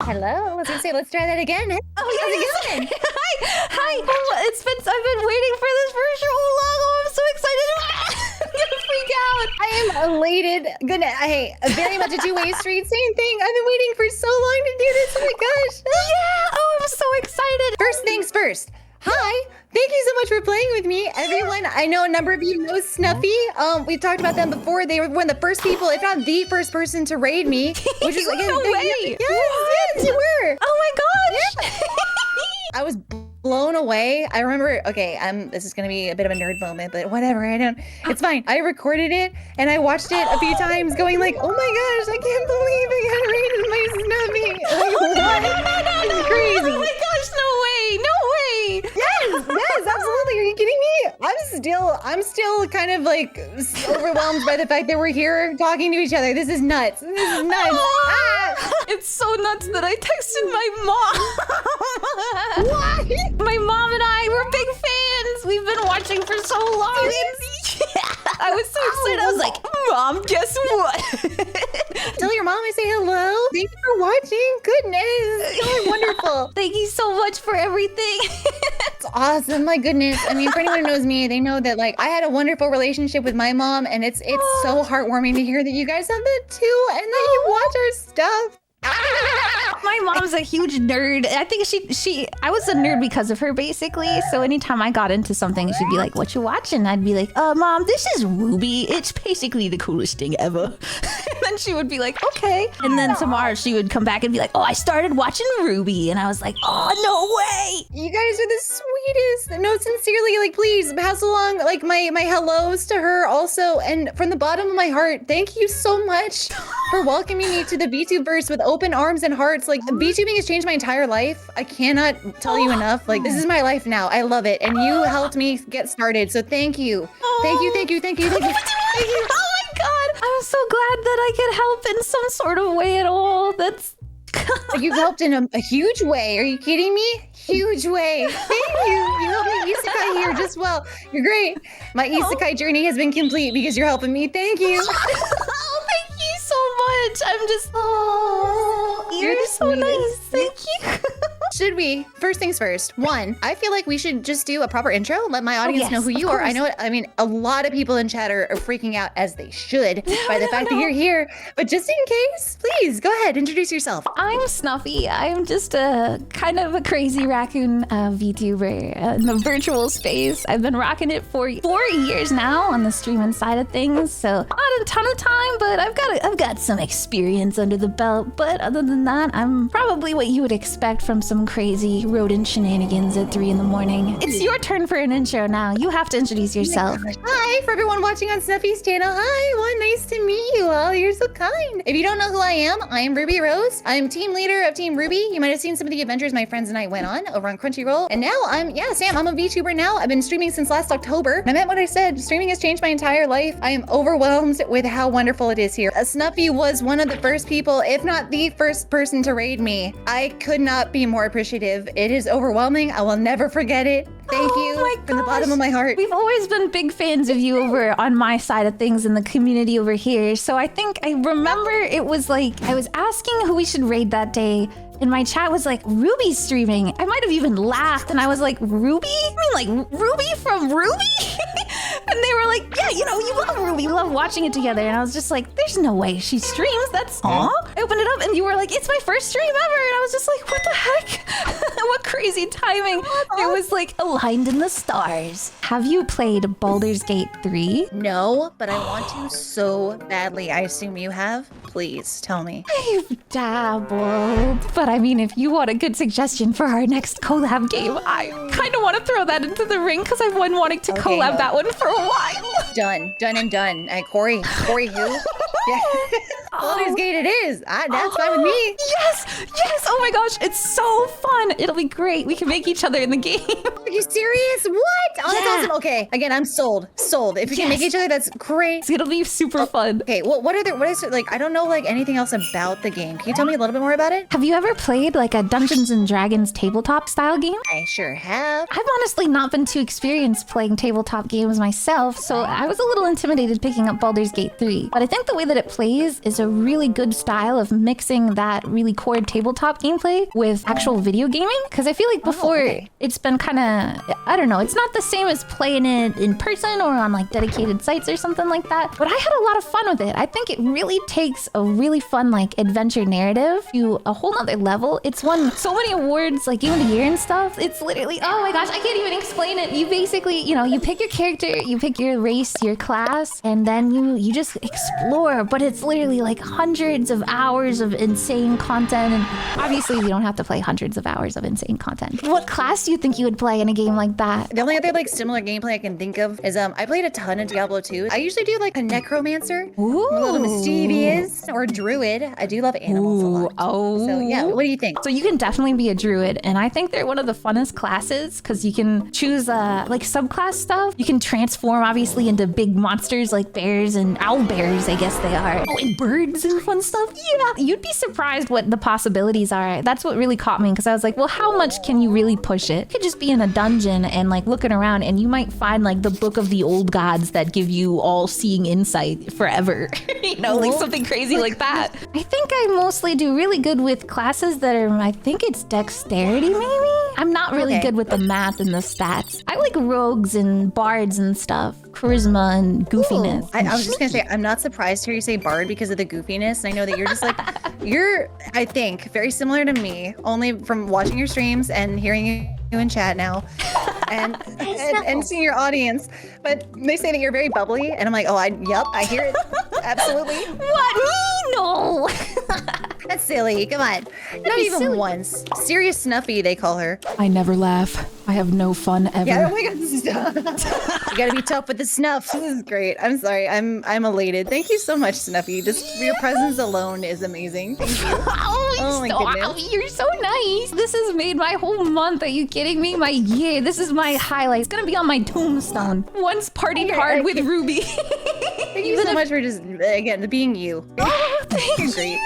Hello. I was gonna say, let's try that again. How's it going? Hi. I've been waiting for this for so long. Oh, I'm so excited. I'm gonna freak out. I am elated. Goodness, very much a two-way street. Same thing. I've been waiting for so long to do this. Oh my gosh. Yeah. Oh, I'm so excited. First things first. Hi. Thank you so much for playing with me, everyone. I know a number of you know Snuffy. We've talked about them before. They were one of the first people, if not the first person to raid me. Which is again, no way. Yes, you were. Oh my gosh. Yeah. I was blown away. I remember, okay, this is gonna be a bit of a nerd moment, but whatever, it's fine. I recorded it and I watched it a few times going like, oh my gosh, I can't believe I got raided by Snuffy. Like, what? It's crazy. Oh my gosh, no way. Yes, absolutely. Are you kidding me? I'm still kind of like overwhelmed by the fact that we're here talking to each other. This is nuts. It's so nuts that I texted my mom. What? My mom and I were big fans. We've been watching for so long. I was so excited. I was like, Mom, guess what? Tell your mom I say hello. Thank you for watching. Goodness. So wonderful. Thank you so much for everything. It's awesome. My goodness. I mean, for anyone who knows me, they know that like I had a wonderful relationship with my mom, and it's so heartwarming to hear that you guys have that too, and that you watch our stuff. My mom's a huge nerd. I think I was a nerd because of her, basically. So anytime I got into something, she'd be like, what you watching? I'd be like, Mom, this is Ruby. It's basically the coolest thing ever. And then she would be like, okay. And then tomorrow she would come back and be like, oh, I started watching Ruby. And I was like, oh, no way. You guys are the sweetest. No, sincerely, like, please pass along like my hellos to her also. And from the bottom of my heart, thank you so much for welcoming me to the VTuberverse with open arms and hearts. Like, VTubing has changed my entire life. I cannot tell you enough. Like, this is my life now. I love it. And you helped me get started. So thank you. Thank you. Oh my God. I'm so glad that I could help in some sort of way at all. That's... You've helped in a huge way. Are you kidding me? Huge way. Thank you. You helped me isekai here just well. You're great. My isekai journey has been complete because you're helping me. Thank you. Oh, thank you so much. I'm just... Oh, you're so nice. Thank you. Should we? First things first. One, I feel like we should just do a proper intro. Let my audience know who you are. I know, I mean, a lot of people in chat are freaking out, as they should, by the fact that you're here. But just in case, please go ahead, introduce yourself. I'm Snuffy. I'm just a kind of a crazy raccoon VTuber in the virtual space. I've been rocking it for 4 years now on the streaming side of things. So not a ton of time, but I've got some experience under the belt. But other than that, I'm probably what you would expect from some crazy rodent shenanigans at 3 in the morning. It's your turn for an intro now. You have to introduce yourself. Hi, for everyone watching on Snuffy's channel. Hi, well, nice to meet you all. You're so kind. If you don't know who I am Ruby Rose. I'm team leader of Team Ruby. You might have seen some of the adventures my friends and I went on over on Crunchyroll. And now I'm a VTuber now. I've been streaming since last October. And I meant what I said. Streaming has changed my entire life. I am overwhelmed with how wonderful it is here. Snuffy was one of the first people, if not the first person to raid me. I could not be more appreciative. It is overwhelming. I will never forget it. Thank you from the bottom of my heart. We've always been big fans of you over on my side of things in the community over here. So I think I remember it was like, I was asking who we should raid that day. And my chat was like, Ruby's streaming. I might have even laughed. And I was like, Ruby? You mean like Ruby from Ruby? And they were like, yeah, you know, you love Ruby. You love watching it together. And I was just like, there's no way she streams. That's... I opened it up and you were like, it's my first stream ever. And I was just like, what the heck? What crazy timing. It was like aligned in the stars. Have you played Baldur's Gate 3? No, but I want to so badly. I assume you have. Please tell me. I've dabbled. But I mean, if you want a good suggestion for our next collab game, I kind of want to throw that into the ring because I've been wanting to collab that one for a while. Done and done. Corey who? Yeah. Baldur's Gate it is. That's fine with me. Yes. Oh my gosh, it's so fun. It'll be great. We can make each other in the game. Are you serious? What? Oh, that's awesome. Okay, again, I'm sold. If we can make each other, that's great. It'll be super fun. Okay, well, what is it, like, I don't know like anything else about the game. Can you tell me a little bit more about it? Have you ever played like a Dungeons and Dragons tabletop style game? I sure have. I've honestly not been too experienced playing tabletop games myself, so I was a little intimidated picking up Baldur's Gate 3. But I think the way that it plays is a really good style of mixing that really core tabletop game gameplay with actual video gaming. Because I feel like before it's been kind of, I don't know, it's not the same as playing it in person or on like dedicated sites or something like that. But I had a lot of fun with it. I think it really takes a really fun like adventure narrative to a whole nother level. It's won so many awards, like Game of the Year and stuff. It's literally, oh my gosh, I can't even explain it. You basically, you know, you pick your character, you pick your race, your class, and then you just explore. But it's literally like hundreds of hours of insane content. And obviously you don't have to play hundreds of hours of insane content. What class do you think you would play in a game like that? The only other like similar gameplay I can think of is I played a ton of Diablo 2. I usually do like a necromancer. Ooh. I'm a little mischievous, or a druid. I do love animals a lot. Oh. So yeah, what do you think? So you can definitely be a druid, and I think they're one of the funnest classes because you can choose like subclass stuff. You can transform obviously into big monsters like bears and owl bears, I guess they are. Oh, and birds and fun stuff. Yeah, you'd be surprised what the possibilities are. That's what really caught me because I was like, well, how much can you really push it? You could just be in a dungeon and like looking around, and you might find like the book of the old gods that give you all-seeing insight forever. You know, like something crazy like that. I think I mostly do really good with classes that are, I think it's dexterity maybe? I'm not really good with the math and the stats. I like rogues and bards and stuff. Charisma and goofiness. I was just gonna say, I'm not surprised to hear you say bard because of the goofiness. And I know that you're just like, you're, I think, very similar to me, only from watching your streams and hearing you in chat now. and seeing your audience, but they say that you're very bubbly, and I'm like, yep, I hear it, absolutely. What? Me? No. That's silly. Come on, not even silly. Once. Serious Snuffy, they call her. I never laugh. I have no fun ever. Yeah, oh my God, you gotta be tough with the snuff. This is great. I'm sorry. I'm elated. Thank you so much, Snuffy. Just your presence alone is amazing. Thank you. Oh my goodness. You're so nice. This has made my whole month. Are you kidding me? My year. This is my highlight. It's gonna be on my tombstone. Once partied hard with Ruby. Thank you so much for just, again, being you. Oh, thank you. Great.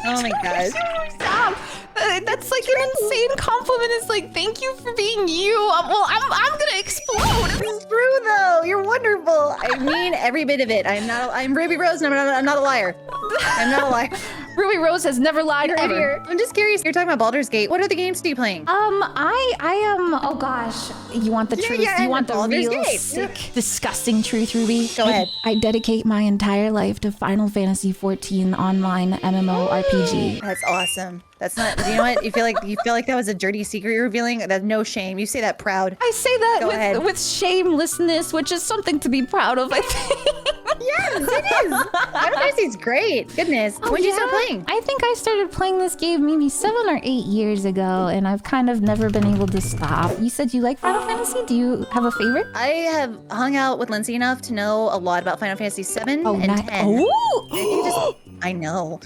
Oh my gosh. Stop. That's like an insane compliment. It's like, thank you for being you. Well, I'm gonna explode. It's true though. You're wonderful. I mean every bit of it. I'm Ruby Rose and I'm not a liar. I'm not a liar. Ruby Rose has never lied ever. I'm just curious. You're talking about Baldur's Gate. What other games are you playing? I am. Oh gosh, you want the truth? You want the Baldur's real Gate. sick, disgusting truth, Ruby? Go ahead. I dedicate my entire life to Final Fantasy 14 online MMORPG. That's awesome. That's not. You know what? You feel like that was a dirty secret you're revealing. That's no shame. You say that proud. I say that with shamelessness, which is something to be proud of. I think. Yes, it is. Final Fantasy's great. Goodness. When did you start playing? I think I started playing this game maybe 7 or 8 years ago, and I've kind of never been able to stop. You said you like Final Fantasy? Do you have a favorite? I have hung out with Lindsay enough to know a lot about Final Fantasy 7 and 10. Oh! I know.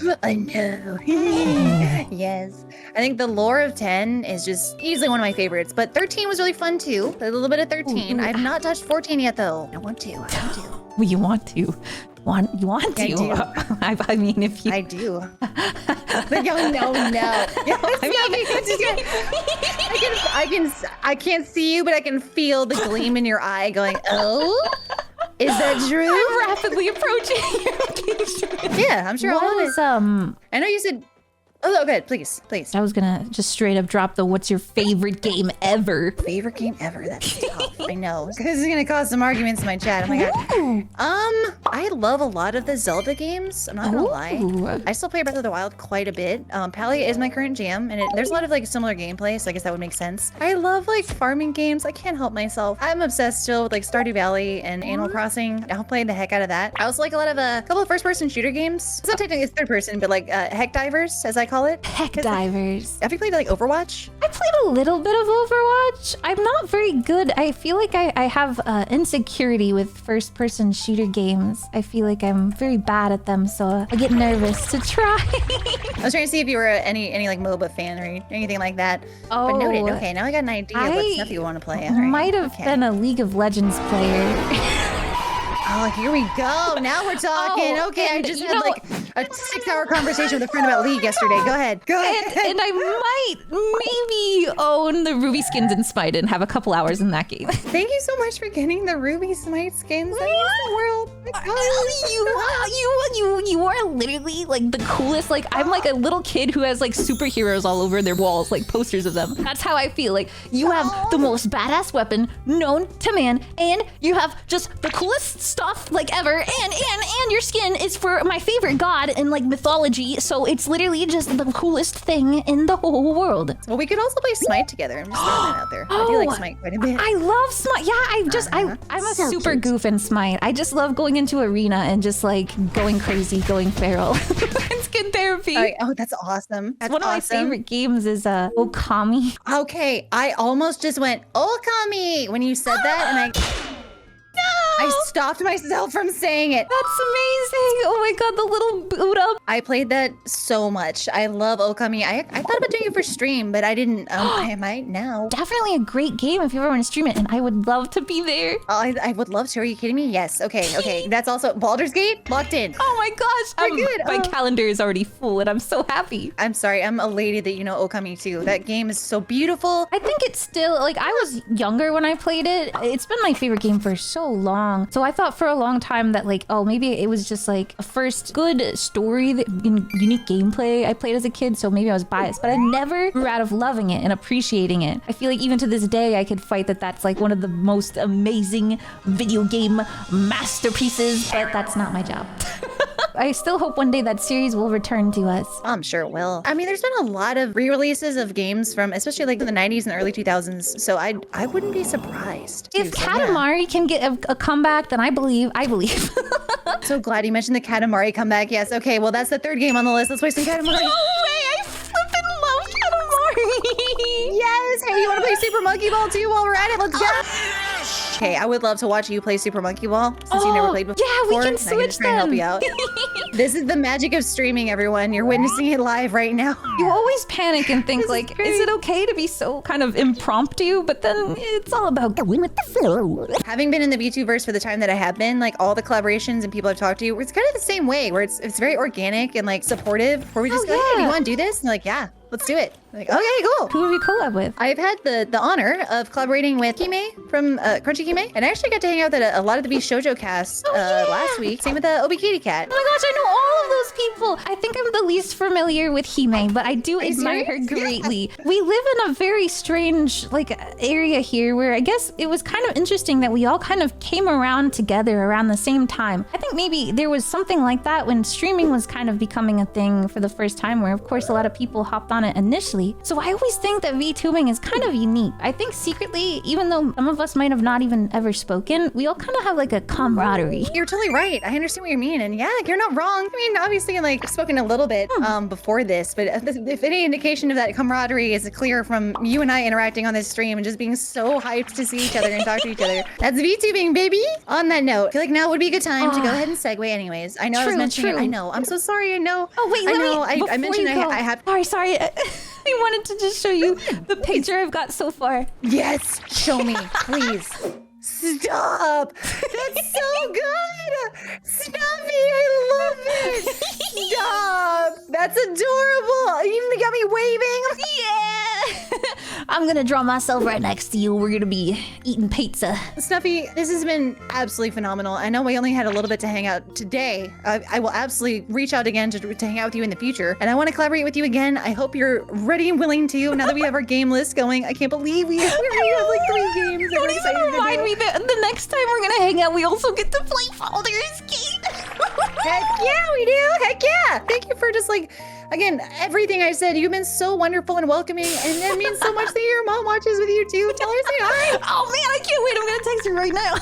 Yes. I think the lore of 10 is just easily one of my favorites, but 13 was really fun too. A little bit of 13. I've not touched 14 yet though. I want to. Well, you want to. You want to. I do. I mean, if you... I do. But no. I can't see you, but I can feel the gleam in your eye going, oh? Is that true? I'm rapidly approaching. Yeah, I'm sure. What was, I know you said... Oh, good. Please. I was gonna just straight up drop the what's your favorite game ever? Favorite game ever? That's tough. I know. This is gonna cause some arguments in my chat. Oh my god. I love a lot of the Zelda games. I'm not gonna lie. I still play Breath of the Wild quite a bit. Palia is my current jam, and there's a lot of like similar gameplay, so I guess that would make sense. I love like farming games. I can't help myself. I'm obsessed still with like Stardew Valley and Animal Crossing. I'll play the heck out of that. I also like a couple of first-person shooter games. It's not technically third person, but like Heck Divers, as I call it. Heck Divers. Have you played like Overwatch? I played a little bit of Overwatch. I'm not very good. I feel like I have insecurity with first-person shooter games. I feel like I'm very bad at them, so I get nervous to try. I was trying to see if you were any like MOBA fan or anything like that. But noted. Okay, now I got an idea of what stuff you want to play. Might have been a League of Legends player. Oh, here we go. Now we're talking. Okay, I just had like a 6-hour conversation with a friend about League yesterday. Go ahead. Go ahead. And I might maybe own the Ruby skins in Smite and have a couple hours in that game. Thank you so much for getting the Ruby Smite skins. That means the world. You are literally like the coolest. Like I'm like a little kid who has like superheroes all over their walls, like posters of them. That's how I feel. Like you have the most badass weapon known to man, and you have just the coolest stuff like ever, and your skin is for my favorite god in like mythology. So it's literally just the coolest thing in the whole world. Well, we could also play Smite together. I'm just throwing that out there. I do like Smite quite a bit. I love Smite. Yeah, I'm a super goof in Smite. I just love going into arena and just like going crazy, going feral. It's good therapy. All right. Oh, that's awesome. That's one of my favorite games is Okami. Okay, I almost just went Okami when you said that, and I stopped myself from saying it. That's amazing. Oh my god, the little boot up. I played that so much. I love Okami. I thought about doing it for stream, but I didn't. I might now. Definitely a great game if you ever want to stream it, and I would love to be there. I would love to. Are you kidding me? Yes. Okay. That's also Baldur's Gate locked in. Oh my gosh. We're good. My calendar is already full, and I'm so happy. I'm sorry. I'm elated that you know Okami too. That game is so beautiful. I think it's still, like, I was younger when I played it. It's been my favorite game for so long. So I thought for a long time that like, oh, maybe it was just like a first good story, unique gameplay I played as a kid. So maybe I was biased, but I never grew out of loving it and appreciating it. I feel like even to this day, I could fight that that's like one of the most amazing video game masterpieces, but that's not my job. I still hope one day that series will return to us. I'm sure it will. I mean, there's been a lot of re-releases of games from, especially like in the 90s and early 2000s. So I wouldn't be surprised. If Katamari can get a comeback, then I believe. So glad you mentioned the Katamari comeback. Yes. Okay. Well, that's the third game on the list. Let's play some Katamari. No way! I flippin' love Katamari. Yes. Hey, you want to play Super Monkey Ball too while we're at it? Let's go. Okay, I would love to watch you play Super Monkey Ball since you never played before. Yeah, we can switch them. Help you out. This is the magic of streaming, everyone. You're witnessing it live right now. You always panic and think like, is it okay to be so kind of impromptu? But then it's all about going with the flow. Having been in the VTuberverse for the time that I have been, like all the collaborations and people I've talked to, it's kind of the same way where it's very organic and like supportive. Where we just go, hey, do you want to do this? And they're like, yeah. Let's do it. Like, okay, cool. Who have you collab with? I've had the honor of collaborating with Hime from Crunchy Hime, and I actually got to hang out at a lot of the Beast Shoujo cast last week. Same with the Obi Kitty Cat. Oh my gosh, I know all of those people. I think I'm the least familiar with Hime, but I do admire her greatly. We live in a very strange like area here where I guess it was kind of interesting that we all kind of came around together around the same time. I think maybe there was something like that when streaming was kind of becoming a thing for the first time, where of course a lot of people hopped on it initially. So I always think that VTubing is kind of unique. I think secretly, even though some of us might have not even ever spoken, we all kind of have like a camaraderie. You're totally right. I understand what you mean. And yeah, you're not wrong. I mean, obviously, like, I've spoken a little bit before this, but if any indication of that camaraderie is clear from you and I interacting on this stream and just being so hyped to see each other and talk to each other, that's VTubing, baby. On that note, I feel like now would be a good time to go ahead and segue anyways. I know I was mentioning it. I know. I'm so sorry. I know. Oh, wait, I mentioned I have... Sorry. I wanted to just show you the picture I've got so far. Yes, show me, please. Stop! That's so good! Snuffy, I love it! Stop! That's adorable! You even got me waving! Yeah! I'm gonna draw myself right next to you. We're gonna be eating pizza. Snuffy, this has been absolutely phenomenal. I know we only had a little bit to hang out today. I will absolutely reach out again to hang out with you in the future. And I want to collaborate with you again. I hope you're ready and willing to, now that we have our game list going. I can't believe we have like 3 games. Don't even remind me that the next time we're gonna hang out, we also get to play Baldur's Gate. Heck yeah, we do. Heck yeah. Thank you for just like, again, everything I said. You've been so wonderful and welcoming, and it means so much that your mom watches with you too. Tell her to say hi. Oh man, I can't wait. I'm gonna text her right now.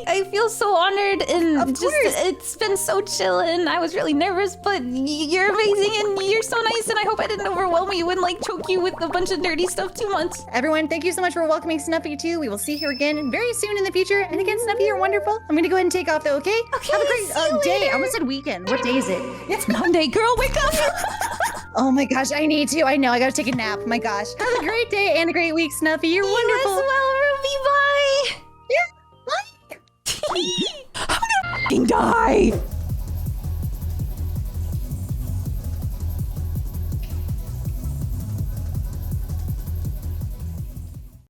I feel so honored, and it's been so chill, and I was really nervous, but you're amazing and you're so nice, and I hope I didn't overwhelm you and like choke you with a bunch of dirty stuff too much. Everyone, thank you so much for welcoming Snuffy too. We will see you again very soon in the future. And again, Snuffy, you're wonderful. I'm gonna go ahead and take off though, okay? Okay. Have a great day. I almost said weekend. What day is it? It's Monday, girl. Wake up. Oh my gosh, I need to. I know. I gotta take a nap. My gosh. Have a great day and a great week, Snuffy. You're wonderful. You as well, Ruby. Bye. Yeah. Bye. I'm gonna die.